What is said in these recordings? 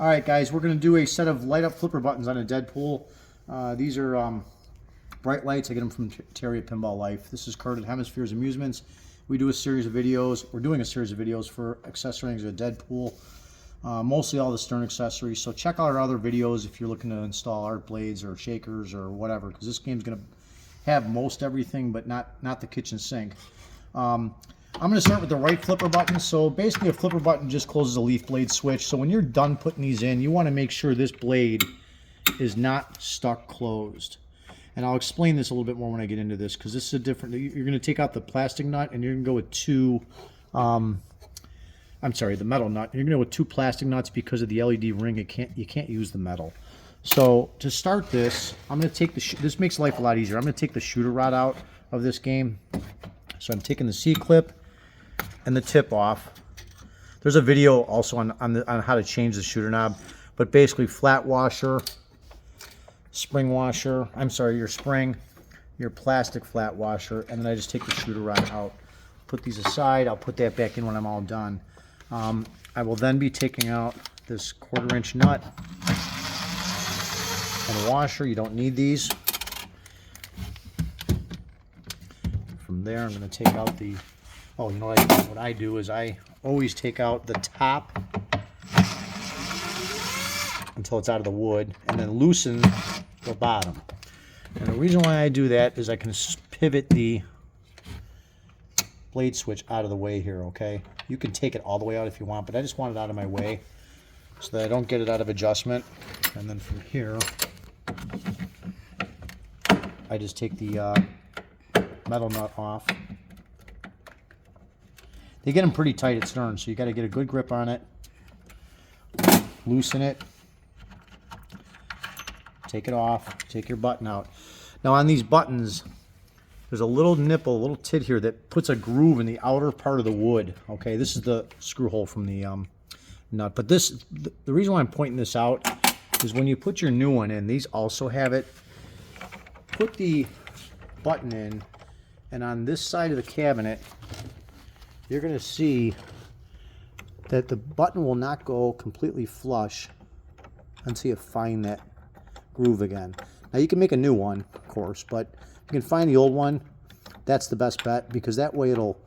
Alright guys, we're going to do a set of light up flipper buttons on a Deadpool. These are Brite lights. I get them from Terry at Pinball Life. This is Kurt at Hemispheres Amusements. We do a series of videos. We're doing a series of videos for accessories of Deadpool. Mostly all the stern accessories. So check out our other videos if you're looking to install art blades or shakers or whatever, because this game's going to have most everything but not the kitchen sink. I'm going to start with the right flipper button. So basically a flipper button just closes a leaf blade switch. So when you're done putting these in, you want to make sure this blade is not stuck closed. And I'll explain this a little bit more when I get into this, because this is a different, you're going to take out the plastic nut and you're going to go with two, the metal nut. You're going to go with two plastic nuts because of the LED ring. You can't use the metal. So to start this, I'm going to take this makes life a lot easier. I'm going to take the shooter rod out of this game. So I'm taking the C-clip and the tip off. There's a video also on how to change the shooter knob, but basically flat washer, spring washer, your spring, your plastic flat washer, and then I just take the shooter rod out. Put these aside. I'll put that back in when I'm all done. I will then be taking out this 1/4-inch nut and washer. You don't need these. From there, I'm going to take out the, you know what I do is I always take out the top until it's out of the wood and then loosen the bottom. And the reason why I do that is I can pivot the blade switch out of the way here, okay? You can take it all the way out if you want, but I just want it out of my way so that I don't get it out of adjustment. And then from here, I just take the metal nut off. They get them pretty tight at stern, so you got to get a good grip on it. Loosen it. Take it off. Take your button out. Now on these buttons, there's a little nipple, a little tit here that puts a groove in the outer part of the wood. Okay, this is the screw hole from the nut. But the reason why I'm pointing this out is when you put your new one in, these also have it. Put the button in, and on this side of the cabinet, you're going to see that the button will not go completely flush until you find that groove again. Now you can make a new one, of course, but you can find the old one. That's the best bet, because that way it'll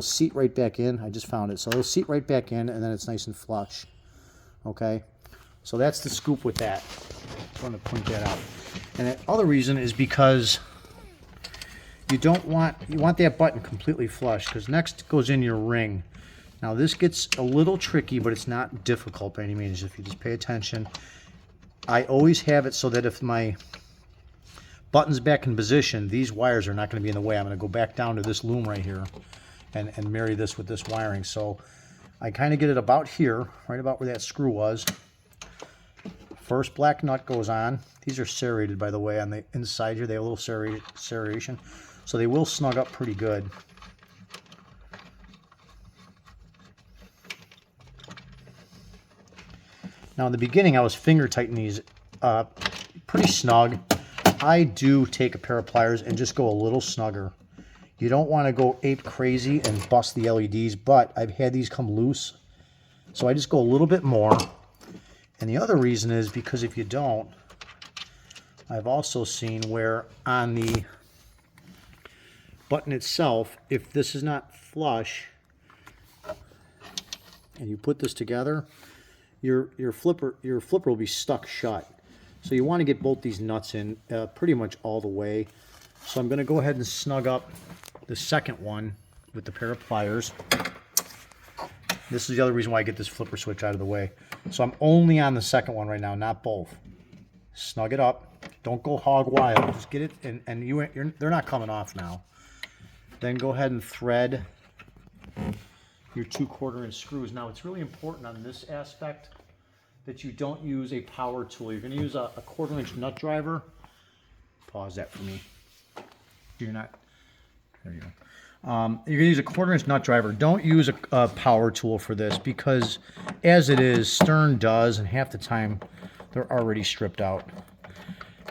seat right back in. I just found it. So it'll seat right back in, and then it's nice and flush. Okay? So that's the scoop with that. I want to point that out. And the other reason is because you want that button completely flush, because next goes in your ring. Now this gets a little tricky, but it's not difficult by any means if you just pay attention. I always have it so that if my button's back in position, these wires are not going to be in the way. I'm going to go back down to this loom right here and marry this with this wiring. So I kind of get it about here, right about where that screw was. First black nut goes on. These are serrated, by the way, on the inside here. They have a little serration. So they will snug up pretty good. Now in the beginning I was finger tightening these pretty snug. I do take a pair of pliers and just go a little snugger. You don't want to go ape crazy and bust the LEDs, but I've had these come loose. So I just go a little bit more. And the other reason is because if you don't, I've also seen where on the button itself, if this is not flush and you put this together, your flipper will be stuck shut. So you want to get both these nuts in pretty much all the way. So I'm going to go ahead and snug up the second one with the pair of pliers. This is the other reason why I get this flipper switch out of the way. So I'm only on the second one right now, not both. Snug it up. Don't go hog wild. Just get it, and they're not coming off now. Then go ahead and thread your 2 1/4-inch screws. Now it's really important on this aspect that you don't use a power tool. You're going to use a 1/4-inch nut driver. Pause that for me. You're not. There you go. You're going to use a 1/4-inch nut driver. Don't use a power tool for this, because as it is, stern does, and half the time they're already stripped out.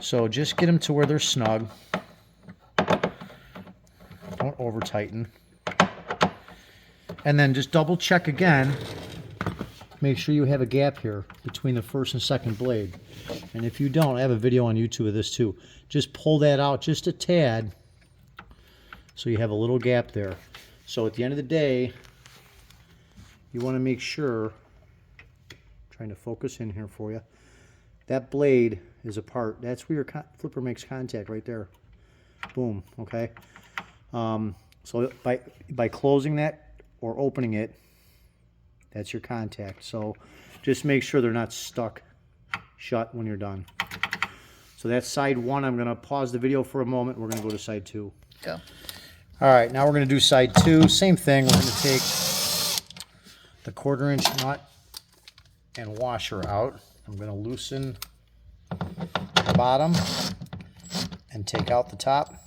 So just get them to where they're snug. Don't over tighten. And then just double check again make sure you have a gap here between the first and second blade. And if you don't, I have a video on YouTube of this too. Just pull that out just a tad so you have a little gap there. So at the end of the day, you want to make sure, trying to focus in here for you, that blade is apart. That's where your flipper makes contact, right there. Boom, okay? So by closing that or opening it, that's your contact. So just make sure they're not stuck shut when you're done. So that's side one. I'm going to pause the video for a moment. We're going to go to side two. Go. All right, now we're going to do side two. Same thing. We're going to take the 1/4 inch nut and washer out. I'm going to loosen the bottom and take out the top.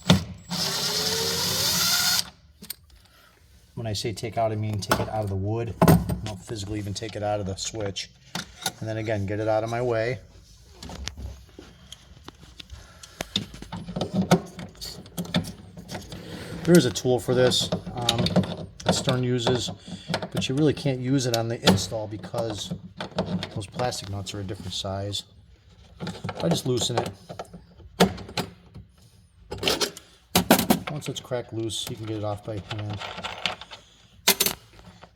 When I say take out, I mean take it out of the wood. I don't physically even take it out of the switch. And then again, get it out of my way. There is a tool for this that Stern uses, but you really can't use it on the install because those plastic nuts are a different size. I just loosen it. Once it's cracked loose, you can get it off by hand.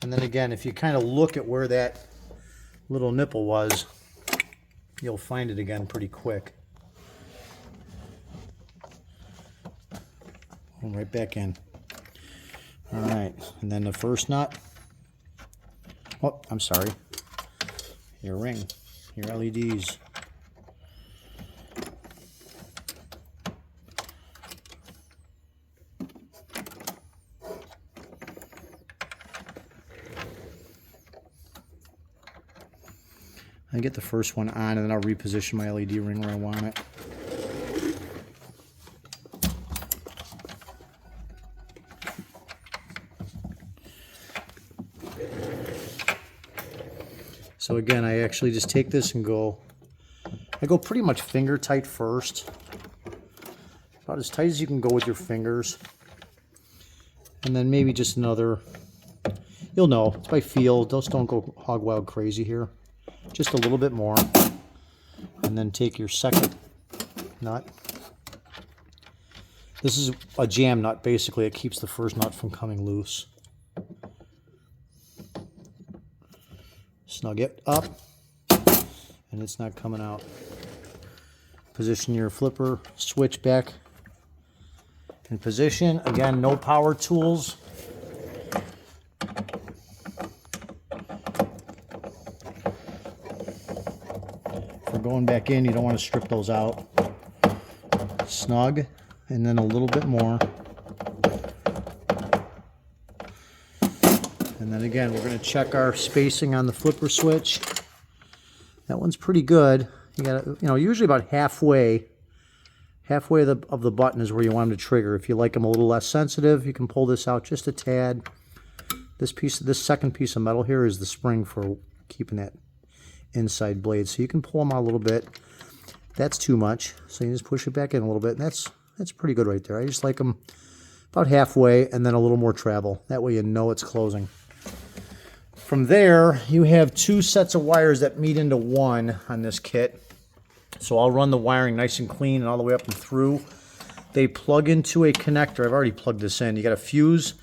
And then again, if you kind of look at where that little nipple was, you'll find it again pretty quick. And right back in. All right, and then the first nut. Oh, I'm sorry. Your ring, your LEDs. I get the first one on, and then I'll reposition my LED ring where I want it. So again, I actually just take this and I go pretty much finger tight first. About as tight as you can go with your fingers. And then maybe just another, you'll know, it's by feel. Just don't go hog wild crazy here. Just a little bit more. And then take your second nut. This is a jam nut, basically. It keeps the first nut from coming loose. Snug it up, and it's not coming out. Position your flipper switch back in position. Again, no power tools. For going back in, you don't want to strip those out. Snug, and then a little bit more. And then again, we're going to check our spacing on the flipper switch. That one's pretty good. You got, usually about halfway of the button is where you want them to trigger. If you like them a little less sensitive, you can pull this out just a tad. This second piece of metal here is the spring for keeping that inside blade. So you can pull them out a little bit. That's too much, so you just push it back in a little bit. And that's pretty good right there. I just like them about halfway and then a little more travel. That way you know it's closing. From there, you have two sets of wires that meet into one on this kit. So I'll run the wiring nice and clean and all the way up and through. They plug into a connector. I've already plugged this in. You got a fuse,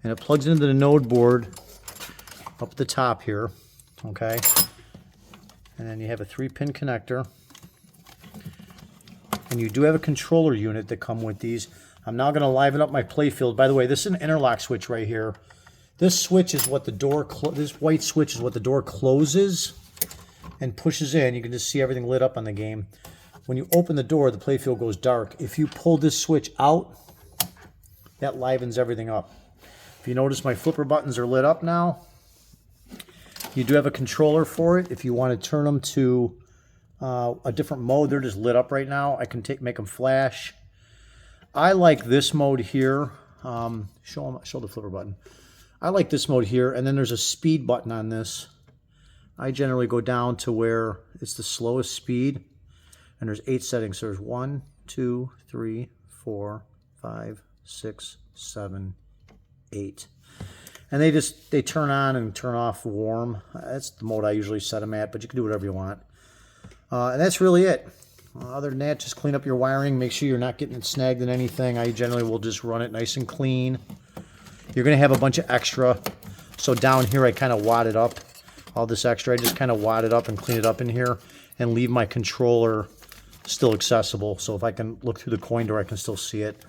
and it plugs into the node board up at the top here. Okay. And then you have a 3-pin connector. And you do have a controller unit that come with these. I'm now going to liven up my playfield. By the way, this is an interlock switch right here. This switch is what the door, this white switch is what the door closes and pushes in. You can just see everything lit up on the game. When you open the door, the playfield goes dark. If you pull this switch out, that livens everything up. If you notice, my flipper buttons are lit up now. You do have a controller for it. If you want to turn them to a different mode, they're just lit up right now. I can make them flash. I like this mode here. Show the flipper button. I like this mode here, and then there's a speed button on this. I generally go down to where it's the slowest speed, and there's 8 settings. So there's 1, 2, 3, 4, 5, 6, 7, 8. And they turn on and turn off warm. That's the mode I usually set them at, but you can do whatever you want. And that's really it. Other than that, just clean up your wiring. Make sure you're not getting it snagged in anything. I generally will just run it nice and clean. You're going to have a bunch of extra. So down here, I kind of wad it up. All this extra, I just kind of wad it up and clean it up in here and leave my controller still accessible. So if I can look through the coin door, I can still see it.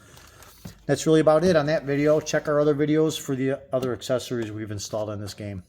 That's really about it on that video. Check our other videos for the other accessories we've installed on this game.